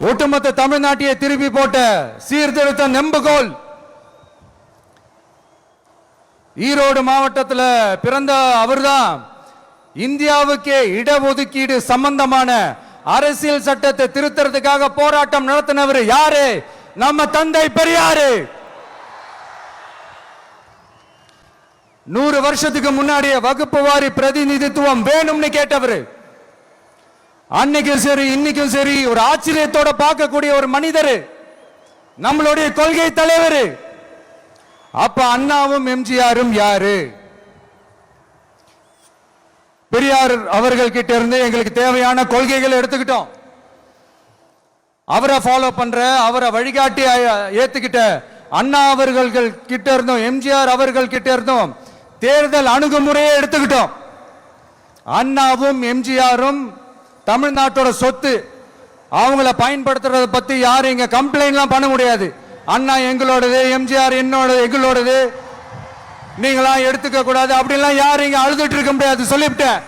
ஒட்டுமொத்த தமிழ்நாட்டையே திருப்பி போட்ட சீர்திருத்த நெம்புகோல். ஈரோடு மாவட்டத்தில் பிறந்த அவர்தான் இந்தியாவுக்கே இடஒதுக்கீடு சம்பந்தமான அரசியல் சட்டத்தை திருத்தறதுக்காக போராட்டம் நடத்தினவர் யாரு? நம்ம தந்தை பெரியாரு. 100 வருஷத்துக்கு முன்னாடியே வகுப்பு வாரி பிரதிநிதித்துவம் வேணும்னு கேட்டவர். அன்னைக்கும் சரி இன்னைக்கும் சரி ஒரு ஆச்சரியத்தோட பார்க்கக்கூடிய ஒரு மனிதர், நம்மளுடைய கொள்கை தலைவர். அப்ப அண்ணாவும் எம்ஜிஆரும் யாரு? பெரியார் அவர்கள் கிட்ட இருந்து எங்களுக்கு தேவையான கொள்கைகளை எடுத்துக்கிட்டோம். அவரை ஃபாலோ பண்ற, அவரை வழிகாட்டி ஏத்துக்கிட்ட அண்ணா அவர்கள் கிட்ட இருந்தோம், எம்ஜிஆர் அவர்கள் கிட்ட இருந்தோம் தேர்தல் அணுகுமுறையை எடுத்துக்கிட்டோம். அண்ணாவும் எம்ஜிஆரும் தமிழ்நாட்டோட சொத்து. அவங்கள பயன்படுத்துறத பத்தி யாரும் இங்க கம்ப்ளைண்ட்லாம் பண்ண முடியாது. அண்ணா எங்களோடது, எம்ஜிஆர் என்னோடது, எங்களோடது, நீங்களாம் எடுத்துக்க கூடாது அப்படின்லாம் யாரும் இங்க அழுதுட்டு இருக்க முடியாது. சொல்லிவிட்டேன்.